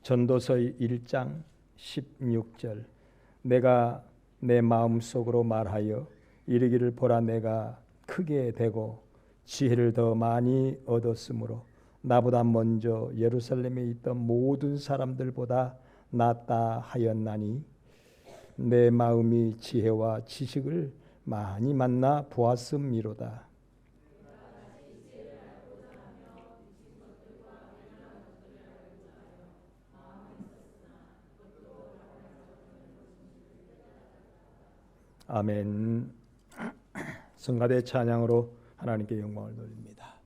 전도서 1장 16절 내가 내 마음속으로 말하여 이르기를 보라 내가 크게 되고 지혜를 더 많이 얻었으므로 나보다 먼저 예루살렘에 있던 모든 사람들보다 낫다 하였나니 내 마음이 지혜와 지식을 많이 만나 보았음이로다. 아멘. 성가대 찬양으로 하나님께 영광을 돌립니다.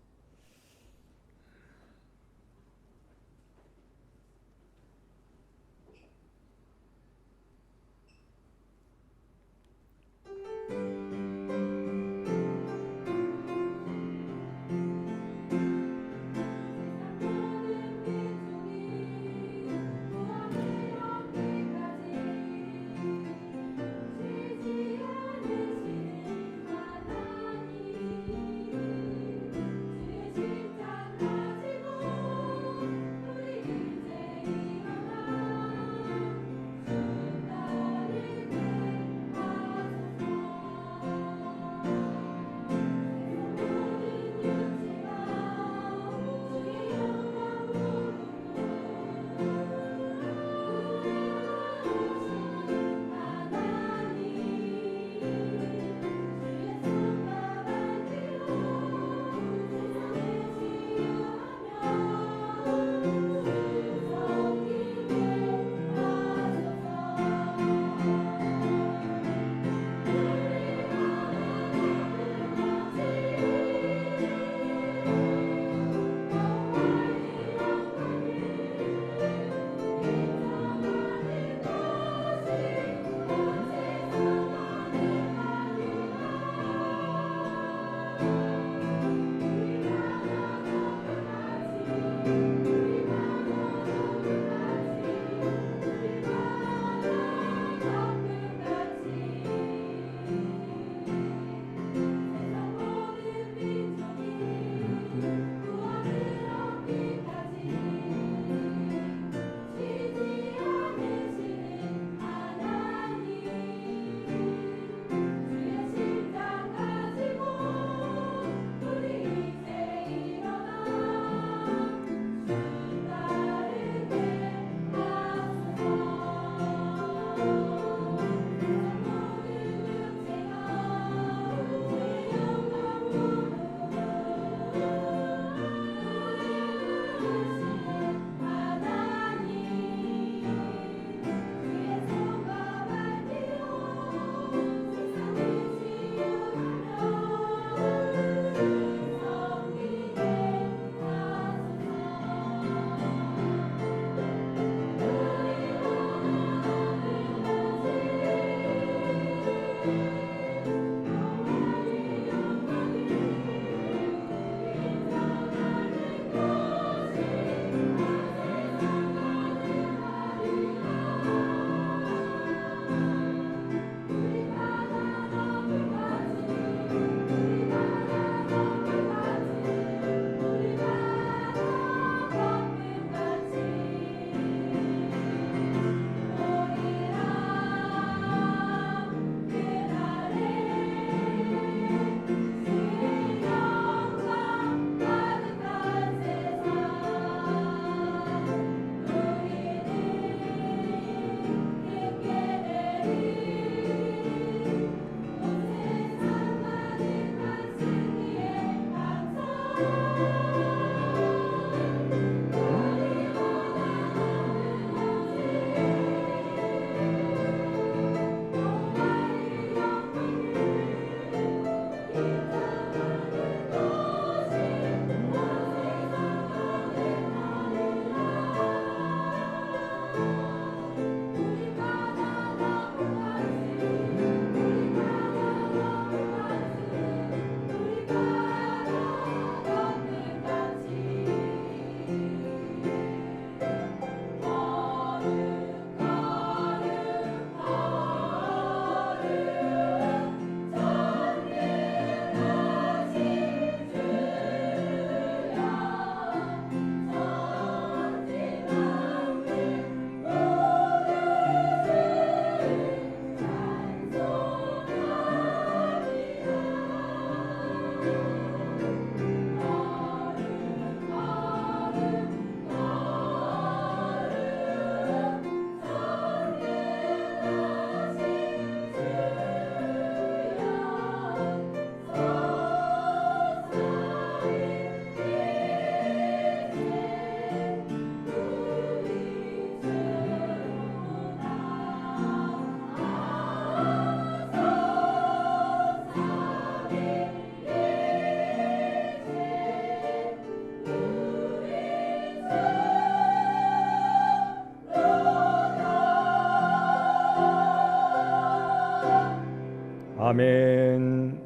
아멘.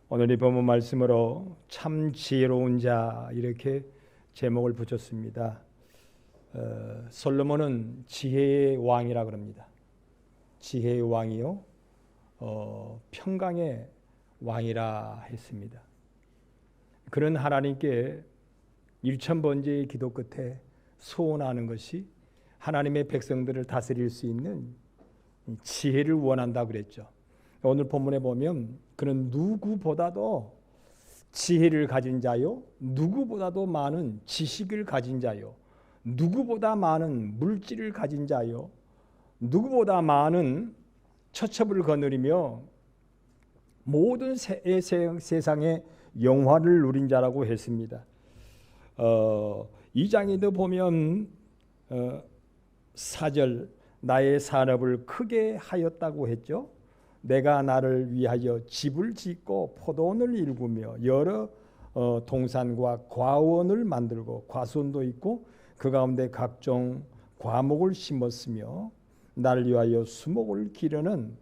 오늘 이 본문 말씀으로 참 지혜로운 자 이렇게 제목을 붙였습니다. 솔로몬은 지혜의 왕이라 그럽니다. 지혜의 왕이요 평강의 왕이라 했습니다. 그런 하나님께 1000번째의 기도 끝에 소원하는 것이 하나님의 백성들을 다스릴 수 있는 지혜를 원한다 그랬죠. 오늘 본문에 보면 그는 누구보다도 지혜를 가진 자요, 누구보다도 많은 지식을 가진 자요, 누구보다 많은 물질을 가진 자요, 누구보다 많은 처첩을 거느리며 모든 세상의 영화를 누린 자라고 했습니다. 2장에도 보면 4절 나의 산업을 크게 하였다고 했죠. 내가 나를 위하여 집을 짓고 포도원을 일구며 여러 동산과 과원을 만들고 과수원도 있고 그 가운데 각종 과목을 심었으며 나를 위하여 수목을 기르는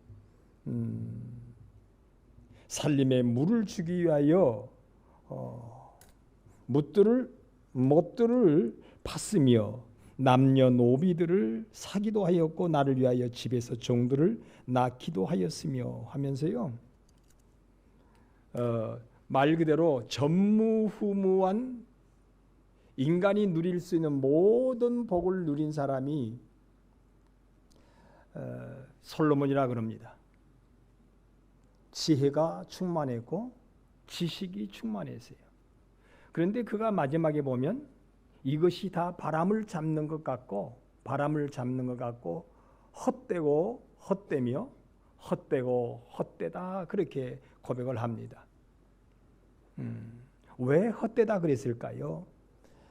살림에 물을 주기 위하여 못들을 팠으며 남녀노비들을 사기도 하였고 나를 위하여 집에서 종들을 낳기도 하였으며 하면서요. 말 그대로 전무후무한 인간이 누릴 수 있는 모든 복을 누린 사람이 솔로몬이라 그럽니다. 지혜가 충만했고 지식이 충만했어요. 그런데 그가 마지막에 보면 이것이 다 바람을 잡는 것 같고 헛되고 헛되며 헛되고 헛되다 그렇게 고백을 합니다. 왜 헛되다 그랬을까요?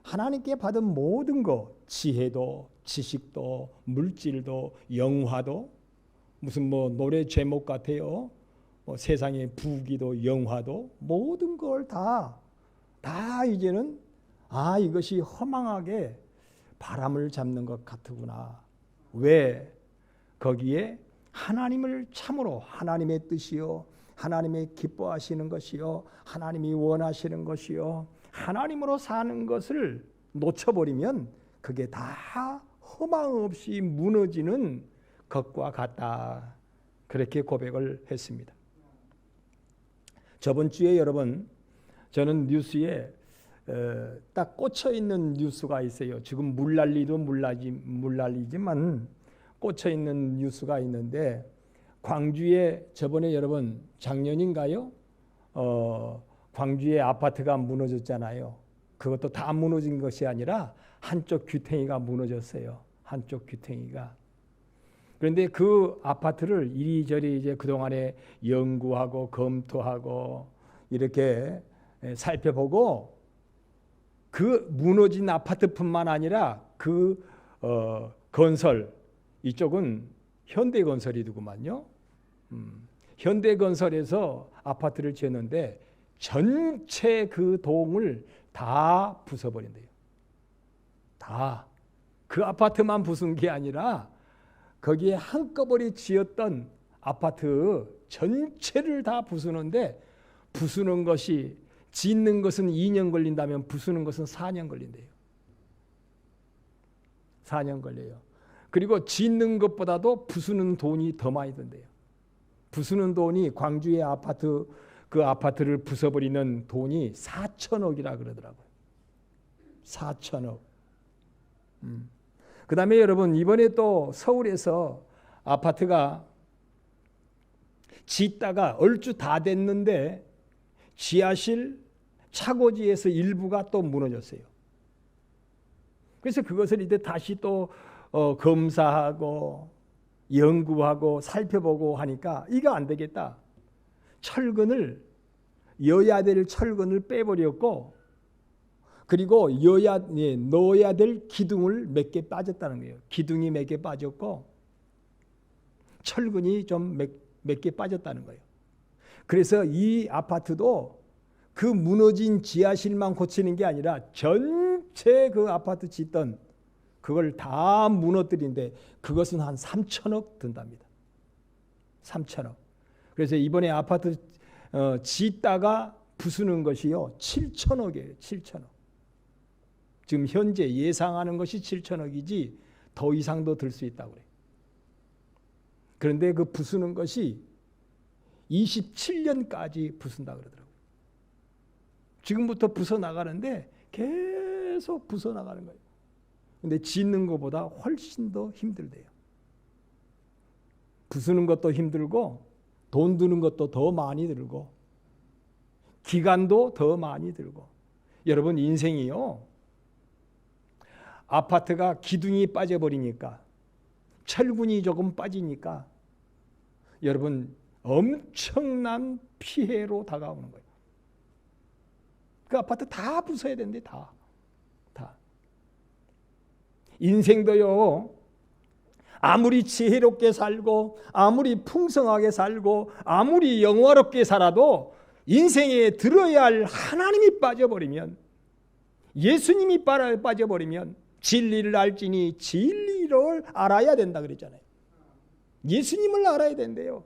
하나님께 받은 모든 것, 지혜도 지식도 물질도 영화도 무슨 노래 제목 같아요. 세상의 부귀도 영화도 모든 걸 다 이제는 이것이 허망하게 바람을 잡는 것 같으구나. 왜? 거기에 하나님을 참으로 하나님의 뜻이요 하나님의 기뻐하시는 것이요 하나님이 원하시는 것이요 하나님으로 사는 것을 놓쳐버리면 그게 다 허망 없이 무너지는 것과 같다. 그렇게 고백을 했습니다. 저번 주에 여러분 저는 뉴스에 딱 꽂혀 있는 뉴스가 있어요. 지금 물난리도 물난리지만 꽂혀 있는 뉴스가 있는데 광주에 저번에 여러분 작년인가요? 광주에 아파트가 무너졌잖아요. 그것도 다 무너진 것이 아니라 한쪽 귀퉁이가 무너졌어요. 한쪽 귀퉁이가. 그런데 그 아파트를 이리저리 이제 그동안에 연구하고 검토하고 이렇게 살펴보고 그 무너진 아파트뿐만 아니라 그 건설 이쪽은 현대건설이더구만요. 현대건설에서 아파트를 지었는데 전체 그 동을 다 부숴버린대요. 다. 그 아파트만 부순 게 아니라 거기에 한꺼번에 지었던 아파트 전체를 다 부수는데 부수는 것이 짓는 것은 2년 걸린다면 부수는 것은 4년 걸린대요. 4년 걸려요. 그리고 짓는 것보다도 부수는 돈이 더 많이 든대요. 부수는 돈이 광주의 아파트 그 아파트를 부숴버리는 돈이 4천억이라 그러더라고요. 4천억. 그 다음에 여러분 이번에 또 서울에서 아파트가 짓다가 얼추 다 됐는데 지하실 차고지에서 일부가 또 무너졌어요. 그래서 그것을 이제 다시 또 검사하고 연구하고 살펴보고 하니까 이거 안 되겠다. 철근을 여야 될 철근을 빼버렸고 그리고 넣어야 될 기둥을 몇 개 빠졌다는 거예요. 기둥이 몇 개 빠졌고 철근이 좀 몇 개 빠졌다는 거예요. 그래서 이 아파트도 그 무너진 지하실만 고치는 게 아니라 전체 그 아파트 짓던 그걸 다 무너뜨린데 그것은 한 3천억 든답니다. 3천억. 그래서 이번에 아파트 짓다가 부수는 것이요 7천억이에요. 7천억. 지금 현재 예상하는 것이 7천억이지 더 이상도 들 수 있다고 그래요. 그런데 그 부수는 것이 27년까지 부순다 그러더라고요. 지금부터 부숴 나가는데 계속 부숴 나가는 거예요. 근데 짓는 것보다 훨씬 더 힘들대요. 부수는 것도 힘들고 돈 드는 것도 더 많이 들고 기간도 더 많이 들고. 여러분 인생이요, 아파트가 기둥이 빠져버리니까, 철근이 조금 빠지니까 여러분 엄청난 피해로 다가오는 거예요. 그 아파트 다 부숴야 되는데 다. 인생도요, 아무리 지혜롭게 살고 아무리 풍성하게 살고 아무리 영화롭게 살아도 인생에 들어야 할 하나님이 빠져버리면, 예수님이 빠져버리면 진리를 알지니 진리를 알아야 된다 그랬잖아요. 예수님을 알아야 된대요.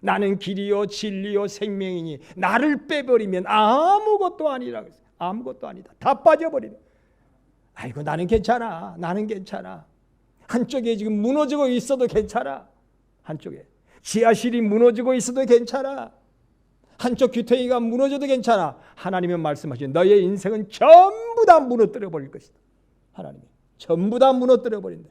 나는 길이요 진리요 생명이니 나를 빼버리면 아무것도 아니라 그랬어요. 아무것도 아니다. 다 빠져버리네. 아이고 나는 괜찮아. 나는 괜찮아. 한쪽에 지금 무너지고 있어도 괜찮아. 한쪽에 지하실이 무너지고 있어도 괜찮아. 한쪽 귀퉁이가 무너져도 괜찮아. 하나님은 말씀하신 너의 인생은 전부 다 무너뜨려 버릴 것이다. 하나님이 전부 다 무너뜨려 버린다.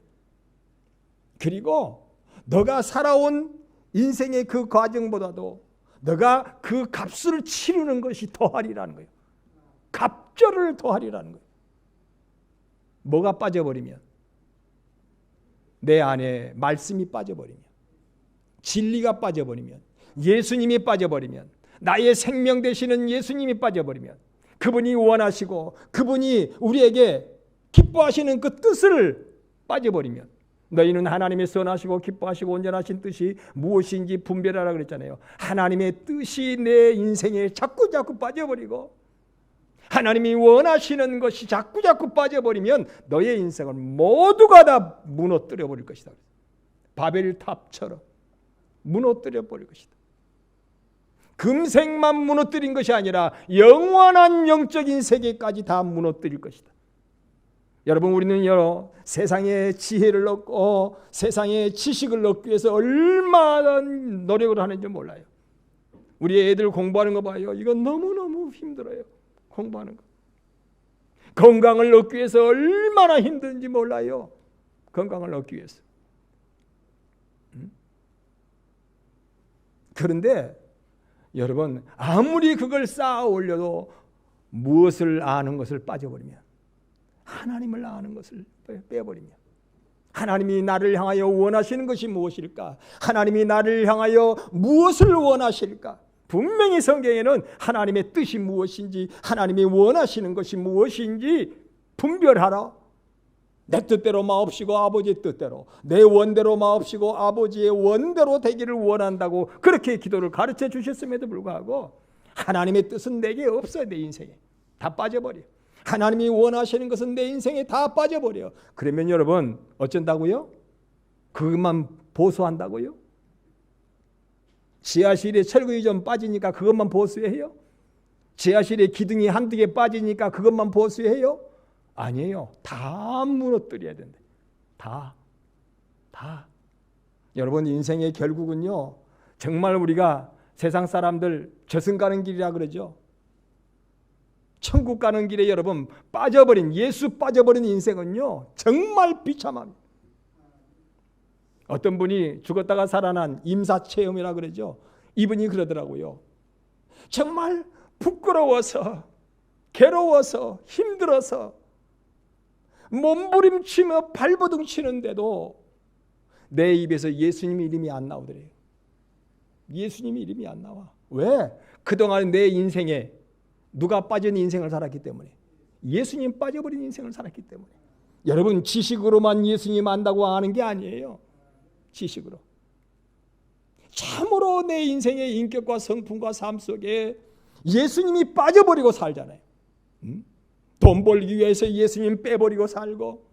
그리고 너가 살아온 인생의 그 과정보다도 너가 그 값을 치르는 것이 더하리라는 거예요. 갑절을 더하리라는 거예요. 뭐가 빠져버리면, 내 안에 말씀이 빠져버리면, 진리가 빠져버리면, 예수님이 빠져버리면, 나의 생명 되시는 예수님이 빠져버리면, 그분이 원하시고 그분이 우리에게 기뻐하시는 그 뜻을 빠져버리면, 너희는 하나님의 선하시고 기뻐하시고 온전하신 뜻이 무엇인지 분별하라 그랬잖아요. 하나님의 뜻이 내 인생에 자꾸 빠져버리고 하나님이 원하시는 것이 자꾸 빠져버리면 너의 인생은 모두가 다 무너뜨려 버릴 것이다. 바벨탑처럼 무너뜨려 버릴 것이다. 금생만 무너뜨린 것이 아니라 영원한 영적인 세계까지 다 무너뜨릴 것이다. 여러분 우리는 세상의 지혜를 얻고 세상의 지식을 얻기 위해서 얼마나 노력을 하는지 몰라요. 우리 애들 공부하는 거 봐요. 이건 너무너무 힘들어요. 공부하는 거. 건강을 얻기 위해서 얼마나 힘든지 몰라요. 건강을 얻기 위해서. 그런데 여러분 아무리 그걸 쌓아 올려도 무엇을 아는 것을 빠져버리면, 하나님을 아는 것을 빼버리면, 하나님이 나를 향하여 원하시는 것이 무엇일까? 하나님이 나를 향하여 무엇을 원하실까? 분명히 성경에는 하나님의 뜻이 무엇인지, 하나님이 원하시는 것이 무엇인지 분별하라. 내 뜻대로 마옵시고 아버지의 뜻대로, 내 원대로 마옵시고 아버지의 원대로 되기를 원한다고 그렇게 기도를 가르쳐 주셨음에도 불구하고 하나님의 뜻은 내게 없어요. 내 인생에 다 빠져버려. 하나님이 원하시는 것은 내 인생에 다 빠져버려. 그러면 여러분 어쩐다고요? 그것만 보수한다고요? 지하실에 철근이 좀 빠지니까 그것만 보수해요? 지하실에 기둥이 한두 개 빠지니까 그것만 보수해요? 아니에요. 다 무너뜨려야 된다. 다. 여러분 인생의 결국은요, 정말 우리가 세상 사람들 저승 가는 길이라 그러죠. 천국 가는 길에 여러분 예수 빠져버린 인생은요 정말 비참합니다. 어떤 분이 죽었다가 살아난 임사체험이라 그러죠. 이분이 그러더라고요. 정말 부끄러워서 괴로워서 힘들어서 몸부림치며 발버둥 치는데도 내 입에서 예수님 이름이 안 나오더래요. 예수님 이름이 안 나와. 왜? 그동안 내 인생에 누가 빠진 인생을 살았기 때문에, 예수님 빠져버린 인생을 살았기 때문에. 여러분 지식으로만 예수님 안다고 아는 게 아니에요. 지식으로 참으로 내 인생의 인격과 성품과 삶 속에 예수님이 빠져버리고 살잖아요. 돈 벌기 위해서 예수님 빼버리고 살고,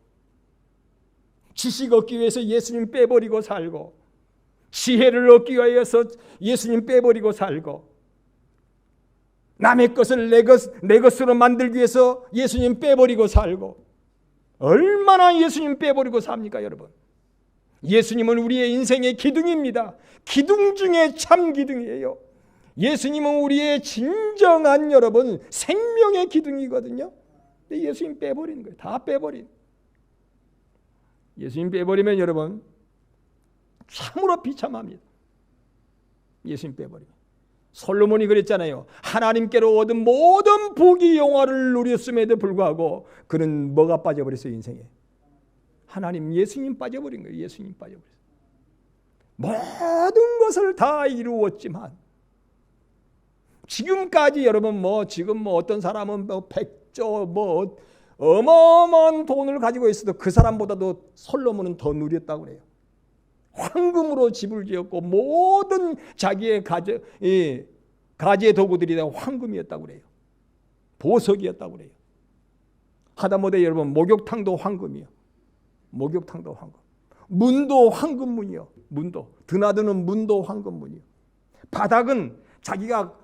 지식 얻기 위해서 예수님 빼버리고 살고, 지혜를 얻기 위해서 예수님 빼버리고 살고, 남의 것을 내 것으로 만들기 위해서 예수님 빼버리고 살고, 얼마나 예수님 빼버리고 삽니까 여러분? 예수님은 우리의 인생의 기둥입니다. 기둥 중에 참 기둥이에요. 예수님은 우리의 진정한 여러분 생명의 기둥이거든요. 근데 예수님 빼버리는 거예요. 다 빼버린. 예수님 빼버리면 여러분 참으로 비참합니다. 예수님 빼버리면. 솔로몬이 그랬잖아요. 하나님께로 얻은 모든 부귀 영화를 누렸음에도 불구하고 그는 뭐가 빠져버렸어요? 인생에. 하나님, 예수님 빠져버린 거예요. 예수님 빠져버렸어요. 모든 것을 다 이루었지만 지금까지 여러분 지금 어떤 사람은 백조 어마어마한 돈을 가지고 있어도 그 사람보다도 솔로몬은 더 누렸다고 그래요. 황금으로 집을 지었고 모든 자기의 가지의 도구들이 다 황금이었다고 그래요. 보석이었다고 그래요. 하다못해 여러분 목욕탕도 황금이요. 목욕탕도 황금. 문도 황금문이요. 문도. 드나드는 문도 황금문이요. 바닥은 자기가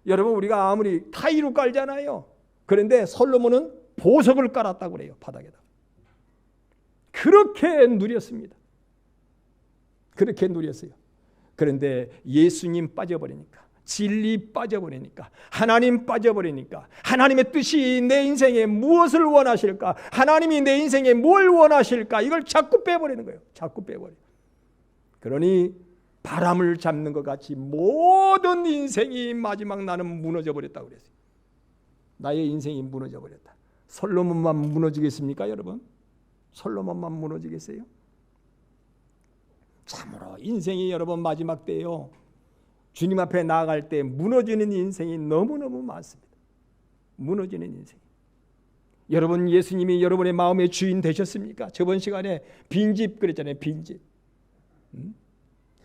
여러분 우리가 아무리 타일로 깔잖아요. 그런데 솔로몬은 보석을 깔았다고 그래요. 바닥에다. 그렇게 누렸습니다. 그렇게 누렸어요. 그런데 예수님 빠져버리니까, 진리 빠져버리니까, 하나님 빠져버리니까, 하나님의 뜻이 내 인생에 무엇을 원하실까, 하나님이 내 인생에 뭘 원하실까, 이걸 자꾸 빼버리는 거예요. 자꾸 빼버려. 그러니 바람을 잡는 것 같이 모든 인생이 마지막 나는 무너져 버렸다고 그랬어요. 나의 인생이 무너져 버렸다. 솔로몬만 무너지겠습니까 여러분? 솔로몬만 무너지겠어요? 참으로 인생이 여러분 마지막 때요, 주님 앞에 나아갈 때 무너지는 인생이 너무너무 많습니다. 무너지는 인생. 여러분 예수님이 여러분의 마음의 주인 되셨습니까? 저번 시간에 빈집 그랬잖아요. 빈집.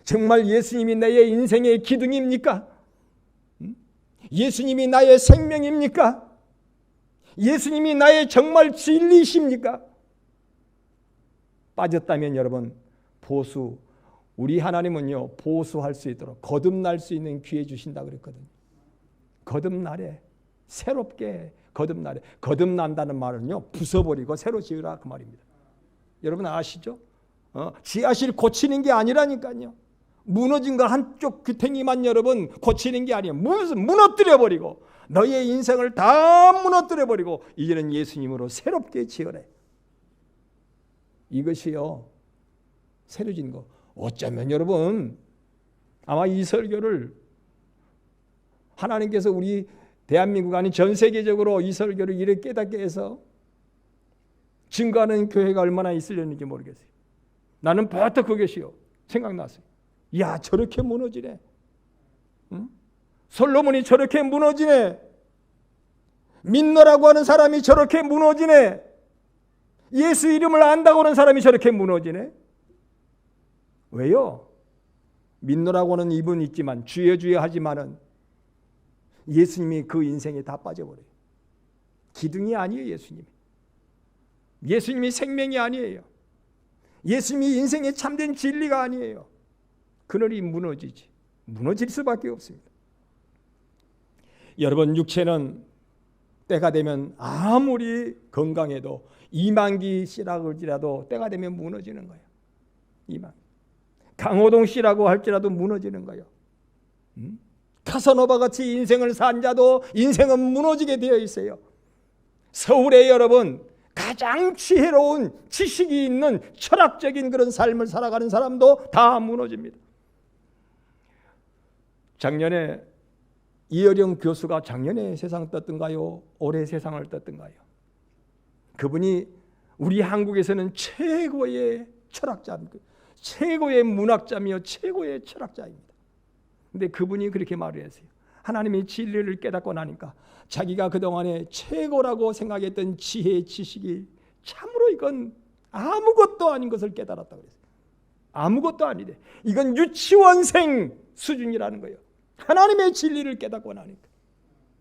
정말 예수님이 나의 인생의 기둥입니까? 예수님이 나의 생명입니까? 예수님이 나의 정말 진리십니까? 빠졌다면 여러분 보수, 우리 하나님은요 보수할 수 있도록 거듭날 수 있는 기회 주신다 그랬거든요. 거듭날에 새롭게 거듭날에, 거듭난다는 말은요 부숴버리고 새로 지으라 그 말입니다. 여러분 아시죠? 지하실 고치는 게 아니라니까요. 무너진 거 한쪽 귀탱이만 여러분 고치는 게 아니에요. 무너뜨려버리고 너의 인생을 다 무너뜨려버리고 이제는 예수님으로 새롭게 지으래. 이것이요 새로 지은 거. 어쩌면 여러분 아마 이 설교를 하나님께서 우리 대한민국 아닌 전 세계적으로 이 설교를 이렇게 깨닫게 해서 증거하는 교회가 얼마나 있으려는지 모르겠어요. 나는 버터 그것이요 생각났어요. 야 저렇게 무너지네. 응? 솔로몬이 저렇게 무너지네. 믿노라고 하는 사람이 저렇게 무너지네. 예수 이름을 안다고 하는 사람이 저렇게 무너지네. 왜요? 믿노라고 하는 입은 있지만 주여 주여 하지만은 예수님이 그 인생에 다 빠져버려요. 기둥이 아니에요. 예수님이. 예수님이 생명이 아니에요. 예수님이 인생의 참된 진리가 아니에요. 그늘이 무너지지. 무너질 수밖에 없습니다. 여러분 육체는 때가 되면 아무리 건강해도 이만기 씨라고 할지라도 때가 되면 무너지는 거예요. 이만. 강호동 씨라고 할지라도 무너지는 거예요. 카사노바 같이 인생을 산 자도 인생은 무너지게 되어 있어요. 서울에 여러분 가장 지혜로운 지식이 있는 철학적인 그런 삶을 살아가는 사람도 다 무너집니다. 작년에 이어령 교수가 작년에 세상 떴던가요? 올해 세상을 떴던가요? 그분이 우리 한국에서는 최고의 철학자입니다. 최고의 문학자며 최고의 철학자입니다. 근데 그분이 그렇게 말을 했어요. 하나님의 진리를 깨닫고 나니까 자기가 그동안에 최고라고 생각했던 지혜, 지식이 참으로 이건 아무것도 아닌 것을 깨달았다고 그랬어요. 아무것도 아니래. 이건 유치원생 수준이라는 거예요. 하나님의 진리를 깨닫고 나니까,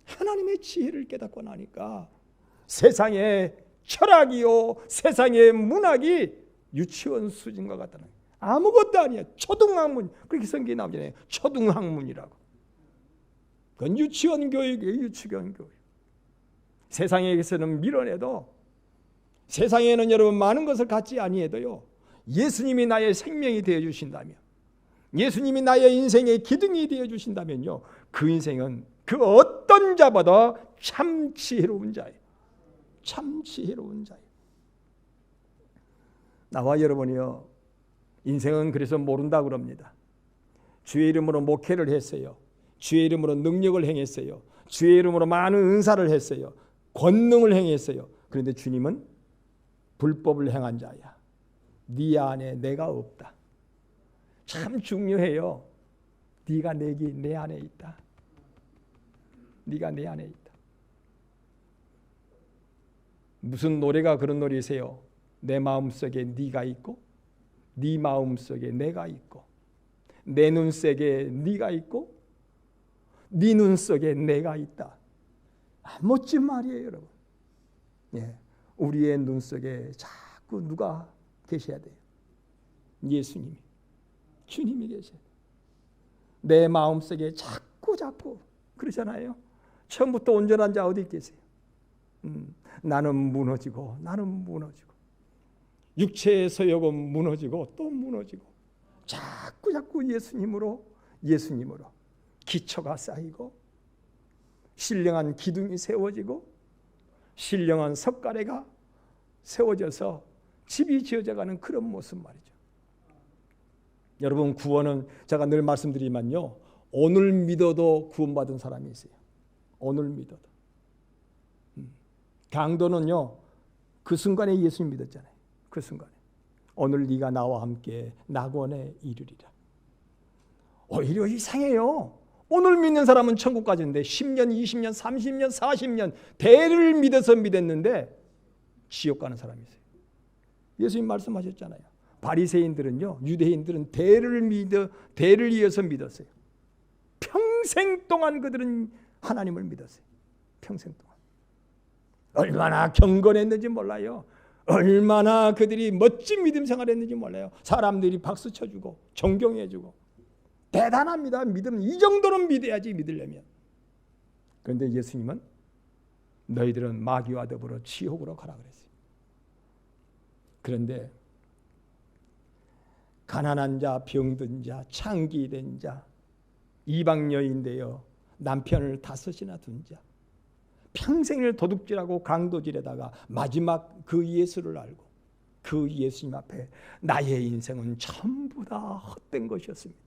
하나님의 지혜를 깨닫고 나니까 세상의 철학이요 세상의 문학이 유치원 수준과 같다는 거예요. 아무것도 아니야. 초등학문. 그렇게 성경에 나오잖아요. 초등학문이라고. 그건 유치원 교육이에요. 유치원 교육. 세상에서는 밀어내도, 세상에는 여러분 많은 것을 갖지 아니해도요, 예수님이 나의 생명이 되어 주신다면, 예수님이 나의 인생의 기둥이 되어 주신다면요, 그 인생은 그 어떤 자보다 참 지혜로운 자예요. 참 지혜로운 자예요. 나와 여러분이요, 인생은 그래서 모른다 그럽니다. 주의 이름으로 목회를 했어요. 주의 이름으로 능력을 행했어요. 주의 이름으로 많은 은사를 했어요. 권능을 행했어요. 그런데 주님은 불법을 행한 자야. 네 안에 내가 없다. 참 중요해요. 네가 내 안에 있다. 네가 내 안에 있다. 무슨 노래가 그런 노래세요? 내 마음속에 네가 있고, 네 마음속에 내가 있고, 내 눈 속에 네가 있고, 네 눈 속에 내가 있다. 멋진 말이에요, 여러분. 예, 우리의 눈 속에 자꾸 누가 계셔야 돼요? 예수님이, 주님이 계셔야 돼요. 내 마음 속에 자꾸 그러잖아요. 처음부터 온전한 자 어디 계세요? 나는 무너지고 육체의 소욕은 무너지고 또 무너지고, 자꾸 예수님으로 기초가 쌓이고, 신령한 기둥이 세워지고, 신령한 석가래가 세워져서 집이 지어져가는 그런 모습 말이죠. 여러분, 구원은 제가 늘 말씀드리지만요, 오늘 믿어도 구원받은 사람이 있어요. 오늘 믿어도. 강도는요, 그 순간에 예수님 믿었잖아요. 그 순간에 오늘 네가 나와 함께 낙원에 이르리라. 오히려 이상해요. 오늘 믿는 사람은 천국 가는데 10년, 20년, 30년, 40년 대를 믿었는데 지옥 가는 사람이 있어요. 예수님 말씀하셨잖아요. 바리새인들은요, 유대인들은 대를 이어서 믿었어요. 평생 동안 그들은 하나님을 믿었어요. 평생 동안. 얼마나 경건했는지 몰라요. 얼마나 그들이 멋진 믿음 생활했는지 몰라요. 사람들이 박수 쳐주고 존경해주고. 대단합니다. 믿음, 이 정도는 믿어야지, 믿으려면. 그런데 예수님은 너희들은 마귀와 더불어 지옥으로 가라 그랬어요. 그런데 가난한 자, 병든 자, 창기된 자, 이방 여인되어 남편을 5이나 둔 자, 평생을 도둑질하고 강도질에다가 마지막 그 예수를 알고 그 예수님 앞에 나의 인생은 전부 다 헛된 것이었습니다.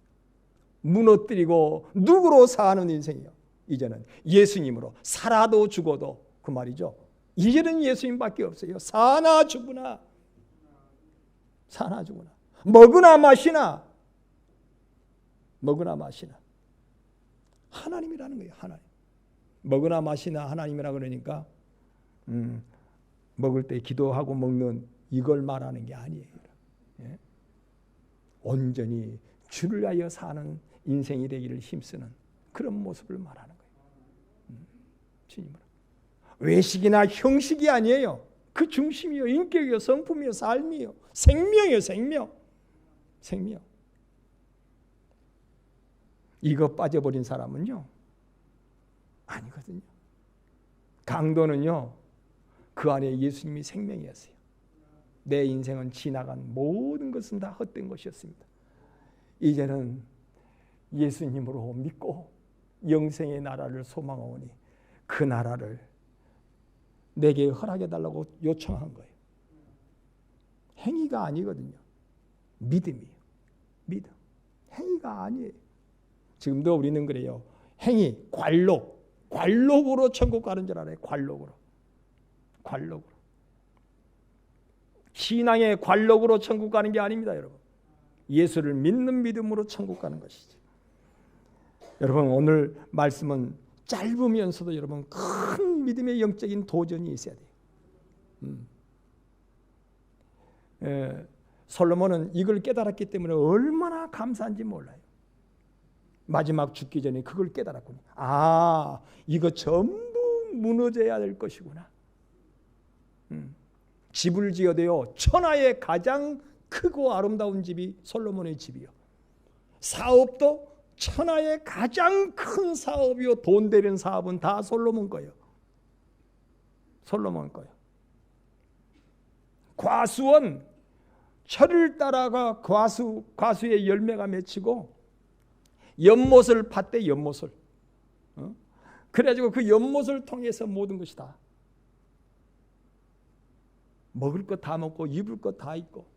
무너뜨리고 누구로 사는 인생이요. 이제는 예수님으로 살아도 죽어도, 그 말이죠. 이제는 예수님밖에 없어요. 사나 죽으나, 사나 죽으나, 먹으나 마시나 하나님이라는 거예요. 하나님. 먹으나 마시나 하나님이라 그러니까 먹을 때 기도하고 먹는 이걸 말하는 게 아니에요. 예? 온전히 주를 위하여 사는 인생이 되기를 힘쓰는 그런 모습을 말하는 거예요. 주님으로. 외식이나 형식이 아니에요. 그 중심이요, 인격이요, 성품이요, 삶이요, 생명이요, 생명. 이거 빠져버린 사람은요, 아니거든요. 강도는요, 그 안에 예수님이 생명이었어요. 내 인생은 지나간 모든 것은 다 헛된 것이었습니다. 이제는 예수님으로 믿고 영생의 나라를 소망하오니 그 나라를 내게 허락해달라고 요청한 거예요. 행위가 아니거든요. 믿음이에요. 믿음. 행위가 아니에요. 지금도 우리는 그래요. 행위, 관록으로 천국 가는 줄 알아요. 관록으로. 신앙의 관록으로 천국 가는 게 아닙니다, 여러분. 예수를 믿는 믿음으로 천국 가는 것이죠. 여러분, 오늘 말씀은 짧으면서도 여러분 큰 믿음의 영적인 도전이 있어야 돼요. 솔로몬은 이걸 깨달았기 때문에 얼마나 감사한지 몰라요. 마지막 죽기 전에 그걸 깨달았군요. 아, 이거 전부 무너져야 될 것이구나. 집을 지어도요, 천하의 가장 크고 아름다운 집이 솔로몬의 집이요. 사업도 천하의 가장 큰 사업이요. 돈 되는 사업은 다 솔로몬 거예요. 솔로몬 거예요. 과수원 철을 따라가 과수의 열매가 맺히고 연못을 팠대. 연못을. 그래가지고 그 연못을 통해서 모든 것이 다 먹을 것 다 먹고 입을 것 다 입고.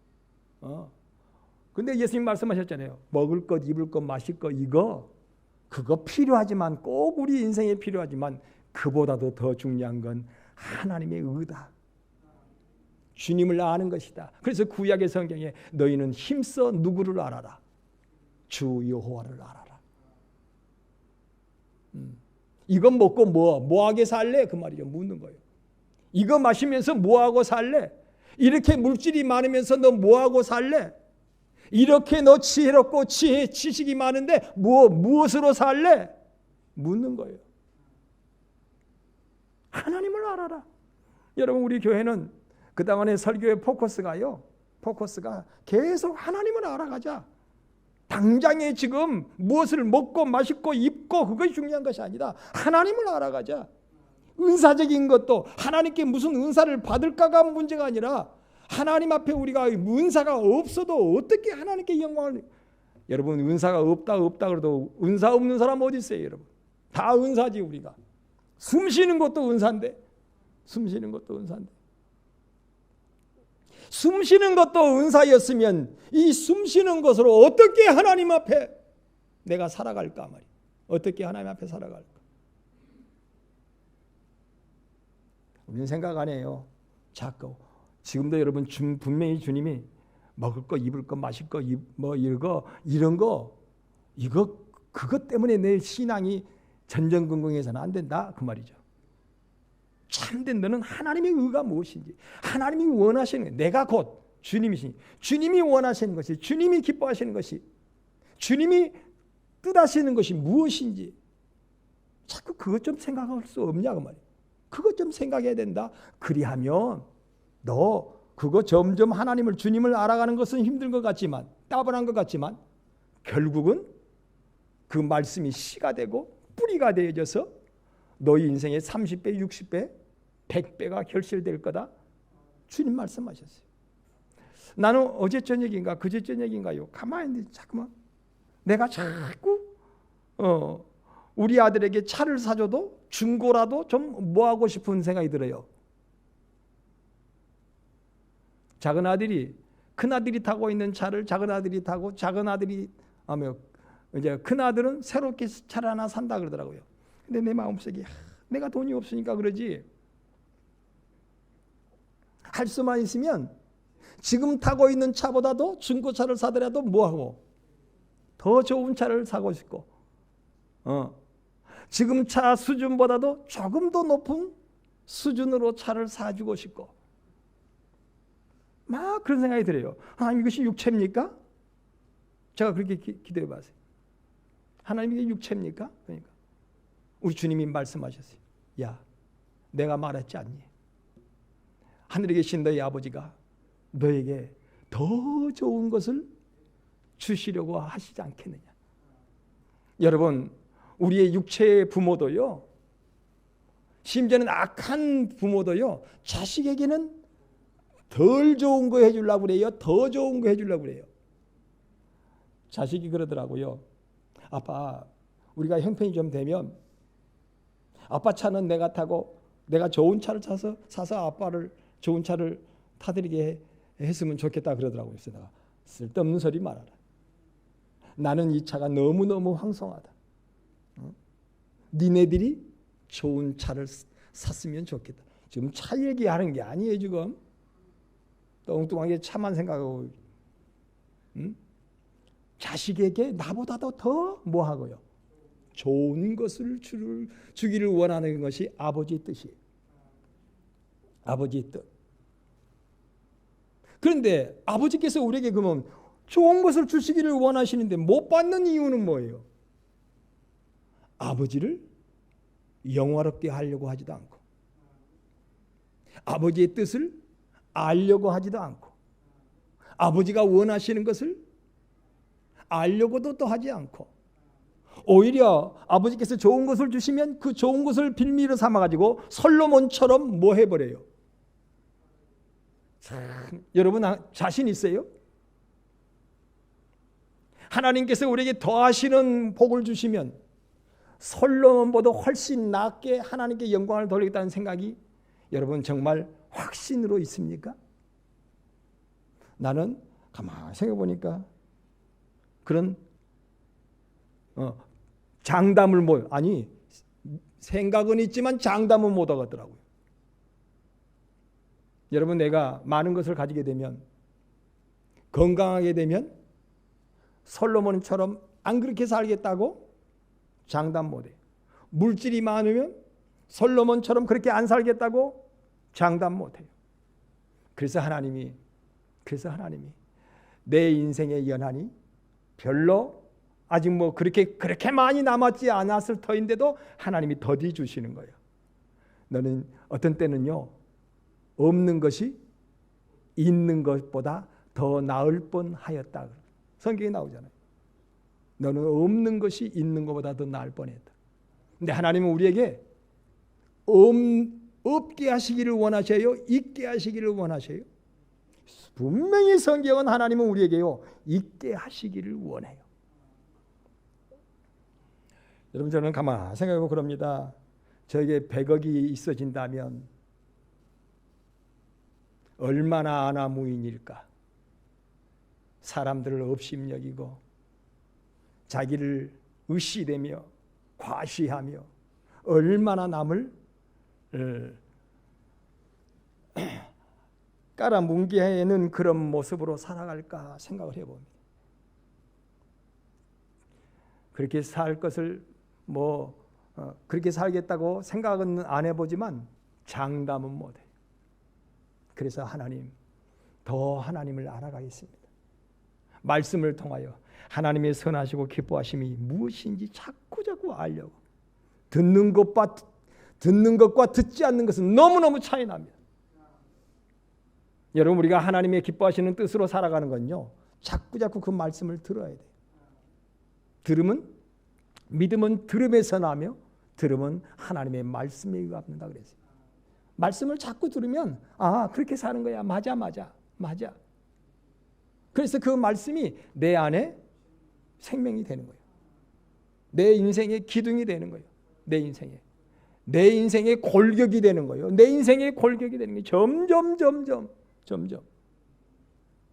근데 예수님 말씀하셨잖아요. 먹을 것, 입을 것, 마실 것 그거 필요하지만 꼭 우리 인생에 필요하지만 그보다도 더 중요한 건 하나님의 의다. 주님을 아는 것이다. 그래서 구약의 성경에 너희는 힘써 누구를 알아라? 주 여호와를 알아라. 이거 먹고 뭐하게 살래? 그 말이죠. 묻는 거예요. 이거 마시면서 뭐하고 살래? 이렇게 물질이 많으면서 너 뭐하고 살래? 이렇게 너 지혜롭고 지식이 많은데 무엇으로 살래? 묻는 거예요. 하나님을 알아라. 여러분 우리 교회는 그동안의 설교의 포커스가 계속 하나님을 알아가자. 당장에 지금 무엇을 먹고 마시고 입고 그것이 중요한 것이 아니다. 하나님을 알아가자. 은사적인 것도 하나님께 무슨 은사를 받을까가 문제가 아니라 하나님 앞에 우리가 은사가 없어도 어떻게 하나님께 영광을. 여러분 은사가 없다 그래도 은사 없는 사람 어디 있어요? 여러분 다 은사지. 우리가 숨 쉬는 것도 은사인데 숨 쉬는 것도 은사였으면 이 숨 쉬는 것으로 어떻게 하나님 앞에 내가 살아갈까 말이야. 어떻게 하나님 앞에 살아갈까? 우리는 생각 안 해요. 자꾸 지금도 여러분 분명히 주님이 먹을 거, 입을 거, 마실 거, 이런 거 그것 때문에 내 신앙이 전전긍긍해서는 안 된다 그 말이죠. 참된 너는 하나님의 의가 무엇인지, 하나님이 원하시는 것, 내가 곧 주님이시니, 주님이 원하시는 것이, 주님이 기뻐하시는 것이, 주님이 뜻하시는 것이 무엇인지 자꾸 그것 좀 생각할 수 없냐 그 말이에요. 그것 좀 생각해야 된다. 그리하면 너 그거 점점 하나님을 주님을 알아가는 것은 힘든 것 같지만, 따분한 것 같지만 결국은 그 말씀이 씨가 되고 뿌리가 되어져서 너희 인생의 30배, 60배, 100배가 결실될 거다. 주님 말씀하셨어요. 나는 어제 저녁인가 그제 저녁인가요? 가만히 있는데 잠깐만 내가 자꾸 우리 아들에게 차를 사줘도 중고라도 좀 뭐하고 싶은 생각이 들어요. 작은 아들이 큰 아들이 타고 있는 차를 작은 아들이 타고 작은 아들이 하며 이제 큰 아들은 새롭게 차를 하나 산다 그러더라고요. 근데 내 마음속에 내가 돈이 없으니까 그러지. 할 수만 있으면 지금 타고 있는 차보다도 중고차를 사더라도 뭐하고 더 좋은 차를 사고 싶고 지금 차 수준보다도 조금 더 높은 수준으로 차를 사주고 싶고 막 그런 생각이 들어요. 하나님 이것이 육체입니까? 제가 그렇게 기도해 봤어요. 하나님 이게 육체입니까? 그러니까 우리 주님이 말씀하셨어요. 야, 내가 말했지 않니? 하늘에 계신 너희 아버지가 너에게 더 좋은 것을 주시려고 하시지 않겠느냐. 여러분 우리의 육체의 부모도요, 심지어는 악한 부모도요, 자식에게는 덜 좋은 거 해주려고 그래요. 더 좋은 거 해주려고 그래요. 자식이 그러더라고요. 아빠, 우리가 형편이 좀 되면 아빠 차는 내가 타고 내가 좋은 차를 사서 아빠를 좋은 차를 타드리게 했으면 좋겠다 그러더라고요. 그래서 내가 쓸데없는 소리 말아라. 나는 이 차가 너무너무 황송하다. 니네들이 좋은 차를 샀으면 좋겠다. 지금 차 얘기하는 게 아니에요. 지금 엉뚱하게 차만 생각하고 자식에게 나보다도 더 뭐하고요? 좋은 것을 주기를 원하는 것이 아버지의 뜻이에요. 아버지의 뜻. 그런데 아버지께서 우리에게 그러면 좋은 것을 주시기를 원하시는데 못 받는 이유는 뭐예요? 아버지를 영화롭게 하려고 하지도 않고 아버지의 뜻을 알려고 하지도 않고 아버지가 원하시는 것을 알려고도 또 하지 않고 오히려 아버지께서 좋은 것을 주시면 그 좋은 것을 빌미로 삼아가지고 솔로몬처럼 뭐 해버려요. 참, 여러분 자신 있어요? 하나님께서 우리에게 더하시는 복을 주시면 솔로몬보다 훨씬 낫게 하나님께 영광을 돌리겠다는 생각이 여러분 정말 확신으로 있습니까? 나는 가만히 생각해 보니까 그런 장담을 생각은 있지만 장담은 못 하겠더라고요. 여러분 내가 많은 것을 가지게 되면 건강하게 되면 솔로몬처럼 안 그렇게 살겠다고 장담 못해요. 물질이 많으면 솔로몬처럼 그렇게 안 살겠다고 장담 못해요. 그래서 하나님이 내 인생의 연한이 별로 아직 그렇게 많이 남았지 않았을 터인데도 하나님이 더디 주시는 거예요. 너는 어떤 때는요 없는 것이 있는 것보다 더 나을 뻔하였다. 성경에 나오잖아요. 너는 없는 것이 있는 것보다 더 나을 뻔했다. 근데 하나님은 우리에게 없게 하시기를 원하셔요? 있게 하시기를 원하셔요? 분명히 성경은 하나님은 우리에게요 있게 하시기를 원해요. 여러분 저는 가만히 생각해보고 그럽니다. 저에게 100억이 있어진다면 얼마나 아나무인일까. 사람들을 업심여기고 자기를 의시되며 과시하며 얼마나 남을 깔아뭉개는 그런 모습으로 살아갈까 생각을 해봅니다. 그렇게 살 것을 그렇게 살겠다고 생각은 안 해보지만 장담은 못해요. 그래서 더 하나님을 알아가겠습니다. 말씀을 통하여 하나님의 선하시고 기뻐하심이 무엇인지 자꾸 알려고. 듣는 것과 듣지 않는 것은 너무너무 차이 납니다. 여러분 우리가 하나님의 기뻐하시는 뜻으로 살아가는 건요 자꾸 그 말씀을 들어야 돼요. 믿음은 들음에서 나며 들음은 하나님의 말씀에 의합니다 그랬어요. 말씀을 자꾸 들으면 그렇게 사는 거야. 맞아. 그래서 그 말씀이 내 안에 생명이 되는 거예요. 내 인생의 기둥이 되는 거예요. 내 인생의 골격이 되는 거예요. 내 인생의 골격이 되는 게 점점.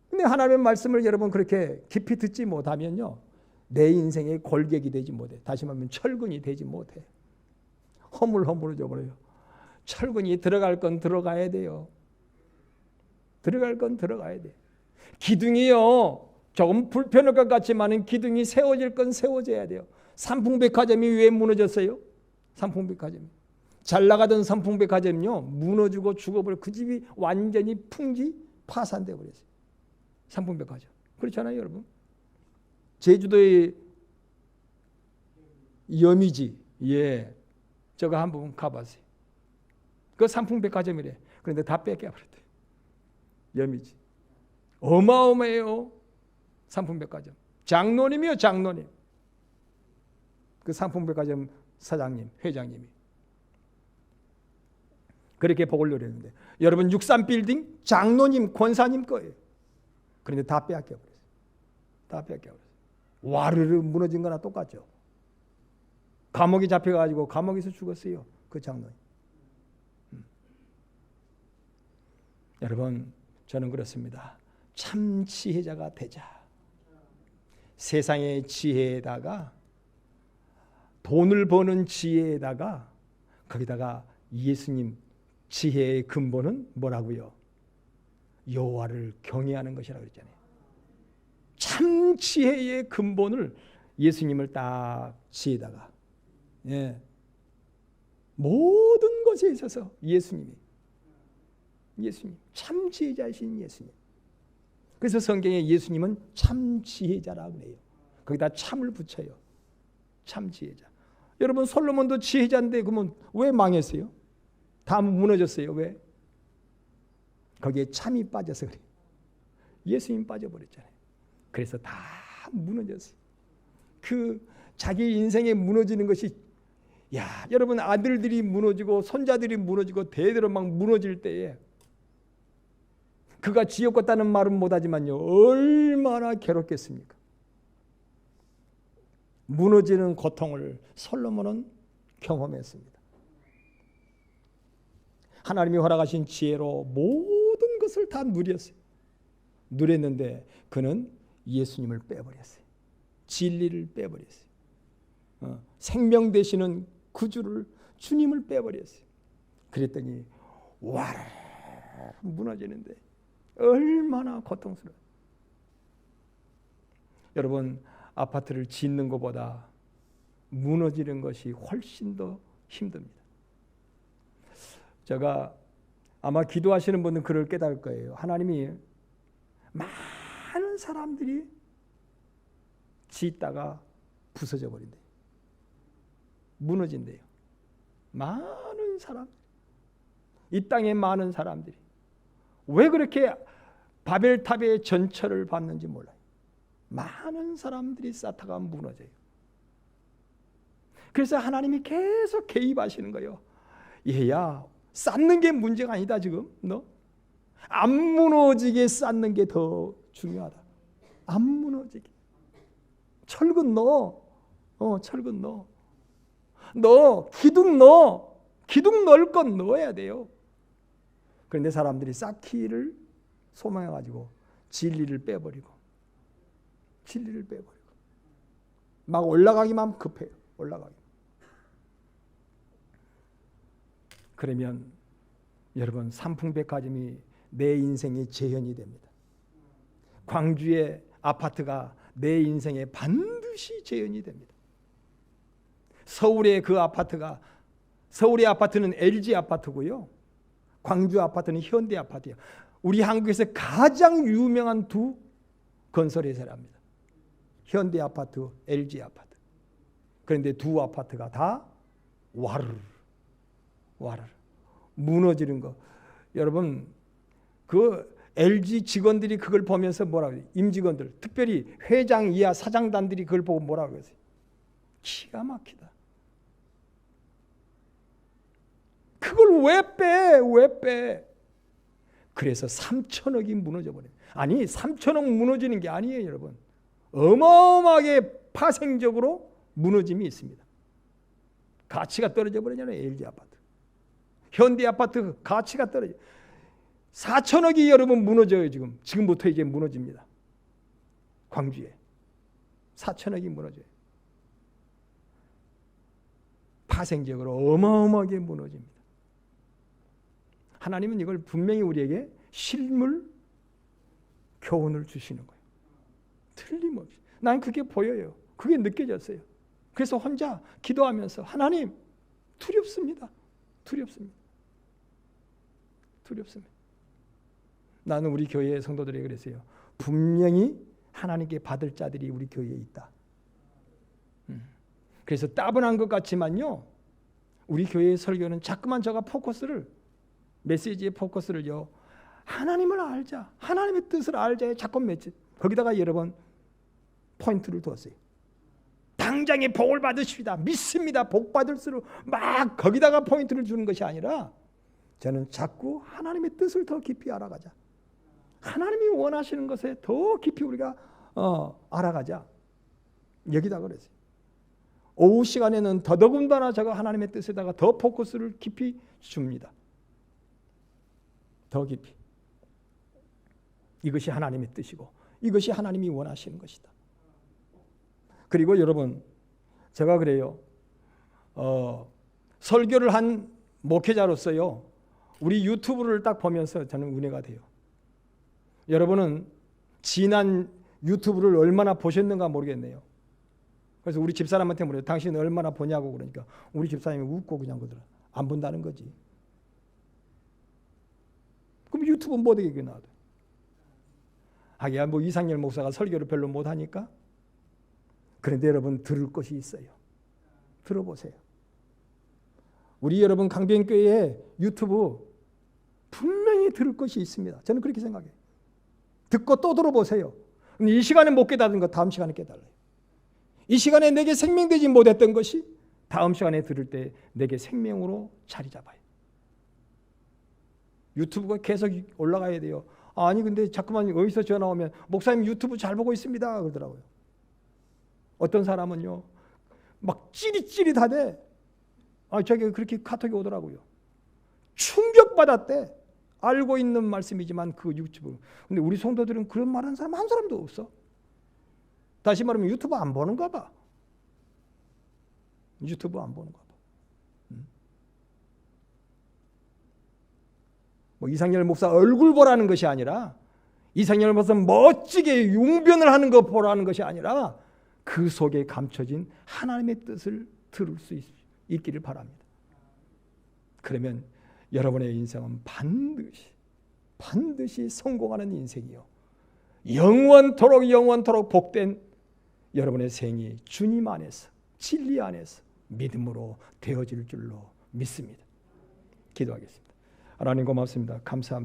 근데 하나님의 말씀을 여러분 그렇게 깊이 듣지 못하면요 내 인생의 골격이 되지 못해. 다시 말하면 철근이 되지 못해. 허물어져 버려요. 철근이 들어갈 건 들어가야 돼요. 들어갈 건 들어가야 돼. 기둥이요 조금 불편할 것 같지만은 기둥이 세워질 건 세워져야 돼요. 삼풍백화점이 왜 무너졌어요? 삼풍백화점이 잘 나가던 삼풍백화점이요 무너지고 죽어버려. 그 집이 완전히 풍지 파산돼 버렸어요. 삼풍백화점 그렇잖아요 여러분. 제주도의 여미지 저거 한번 가봤어요. 그 삼풍백화점이래. 그런데 다 뺏겨버렸대요. 여미지 어마어마해요. 삼풍백화점 장로님이요 장로님. 그 삼풍백화점 사장님 회장님이 그렇게 복을 누렸는데 여러분 63빌딩 장로님 권사님 거예요. 그런데 다 빼앗겨버렸어요. 와르르 무너진 거나 똑같죠. 감옥에 잡혀가지고 감옥에서 죽었어요. 그 장로님. 여러분 저는 그렇습니다. 참 지혜자가 되자. 세상의 지혜에다가 돈을 버는 지혜에다가 거기다가 예수님 지혜의 근본은 뭐라고요? 여호와를 경외하는 것이라고 그랬잖아요. 참 지혜의 근본을 예수님을 딱 지혜다가 모든 것에 있어서 예수님 참 지혜자이신 예수님. 그래서 성경에 예수님은 참 지혜자라고 그래요. 거기다 참을 붙여요. 참 지혜자. 여러분 솔로몬도 지혜자인데 그러면 왜 망했어요? 다 무너졌어요. 왜? 거기에 참이 빠져서 그래요. 예수님 빠져버렸잖아요. 그래서 다 무너졌어요. 그 자기 인생에 무너지는 것이, 야, 여러분, 아들들이 무너지고 손자들이 무너지고 대대로 막 무너질 때에 그가 지옥 같다는 말은 못하지만요, 얼마나 괴롭겠습니까? 무너지는 고통을 솔로몬은 경험했습니다. 하나님이 허락하신 지혜로 모든 것을 다 누렸어요. 누렸는데 그는 예수님을 빼버렸어요. 진리를 빼버렸어요. 생명 되시는 구주를, 주님을 빼버렸어요. 그랬더니 와르 무너지는데 얼마나 고통스러워요. 여러분, 아파트를 짓는 것보다 무너지는 것이 훨씬 더 힘듭니다. 제가 아마 기도하시는 분은 그걸 깨달을 거예요. 하나님이 많은 사람들이 짓다가 부서져 버린대요. 무너진대요. 많은 사람, 이 땅에 많은 사람들이 왜 그렇게 바벨탑의 전철을 받는지 몰라요. 많은 사람들이 쌓다가 무너져요. 그래서 하나님이 계속 개입하시는 거예요. 얘야, 쌓는 게 문제가 아니다. 지금 너 안 무너지게 쌓는 게 더 중요하다. 안 무너지게. 철근 넣어. 철근 넣어. 너 기둥 넣어. 기둥 넣을 건 넣어야 돼요. 그런데 사람들이 쌓기를 소망해가지고 진리를 빼버리고 막 올라가기만 급해요. 올라가기. 그러면 여러분, 삼풍백화점이 내 인생의 재현이 됩니다. 광주의 아파트가 내 인생에 반드시 재현이 됩니다. 서울의 그 아파트가, 서울의 아파트는 LG 아파트고요. 광주 아파트는 현대 아파트예요. 우리 한국에서 가장 유명한 두 건설회사랍니다. 현대 아파트, LG 아파트. 그런데 두 아파트가 다 와르르 무너지는 거. 여러분, 그 LG 직원들이 그걸 보면서 뭐라고 해요? 임직원들, 특별히 회장 이하 사장단들이 그걸 보고 뭐라고 했어요? 기가 막히다. 그걸 왜 빼? 그래서 3천억이 무너져 버려요. 아니, 3천억 무너지는 게 아니에요, 여러분. 어마어마하게 파생적으로 무너짐이 있습니다. 가치가 떨어져 버리잖아요. LG 아파트. 현대 아파트 가치가 떨어져. 4천억이 여러분 무너져요. 지금부터 이제 무너집니다. 광주에 4천억이 무너져요. 파생적으로 어마어마하게 무너집니다. 하나님은 이걸 분명히 우리에게 실물 교훈을 주시는 거예요. 틀림없이. 난 그게 보여요. 그게 느껴졌어요. 그래서 혼자 기도하면서 하나님, 두렵습니다. 나는 우리 교회의 성도들에게 그랬어요. 분명히 하나님께 받을 자들이 우리 교회에 있다. 그래서 따분한 것 같지만요, 우리 교회의 설교는 자꾸만 제가 메시지의 포커스를요, 하나님을 알자, 하나님의 뜻을 알자에 자꾸 거기다가 여러 번 포인트를 두었어요. 당장에 복을 받으십니다. 믿습니다. 복 받을수록 막 거기다가 포인트를 주는 것이 아니라 저는 자꾸 하나님의 뜻을 더 깊이 알아가자. 하나님이 원하시는 것에 더 깊이 우리가 알아가자. 여기다 그랬어요. 오후 시간에는 더더군다나 제가 하나님의 뜻에다가 더 포커스를 깊이 줍니다. 더 깊이. 이것이 하나님의 뜻이고 이것이 하나님이 원하시는 것이다. 그리고 여러분, 제가 그래요. 설교를 한 목회자로서요, 우리 유튜브를 딱 보면서 저는 은혜가 돼요. 여러분은 지난 유튜브를 얼마나 보셨는가 모르겠네요. 그래서 우리 집사람한테 물어요. 당신 얼마나 보냐고. 그러니까 우리 집사람이 웃고 그냥 그러더라. 안 본다는 거지. 그럼 유튜브 못 되게 나와도. 하기야 뭐 이상열 목사가 설교를 별로 못하니까. 그런데 여러분, 들을 것이 있어요. 들어보세요. 우리 여러분 강변교회의 유튜브 분명히 들을 것이 있습니다. 저는 그렇게 생각해요. 듣고 또 들어보세요. 이 시간에 못 깨달은 거 다음 시간에 깨달아요. 이 시간에 내게 생명되지 못했던 것이 다음 시간에 들을 때 내게 생명으로 자리 잡아요. 유튜브가 계속 올라가야 돼요. 아니 근데 자꾸만 어디서 전화 오면 목사님 유튜브 잘 보고 있습니다 그러더라고요. 어떤 사람은요 막 찌릿찌릿하대. 저게 그렇게 카톡이 오더라고요. 충격받았대. 알고 있는 말씀이지만 그 유튜브. 근데 우리 성도들은 그런 말하는 사람 한 사람도 없어. 다시 말하면 유튜브 안 보는가 봐. 유튜브 안 보는가 봐. 뭐 이상열 목사 얼굴 보라는 것이 아니라 이상열 목사 멋지게 용변을 하는 거 보라는 것이 아니라 그 속에 감춰진 하나님의 뜻을 들을 수 있기를 바랍니다. 그러면 여러분의 인생은 반드시 성공하는 인생이요. 영원토록 복된 여러분의 생이 주님 안에서 진리 안에서 믿음으로 되어질 줄로 믿습니다. 기도하겠습니다. 하나님 고맙습니다. 감사합니다.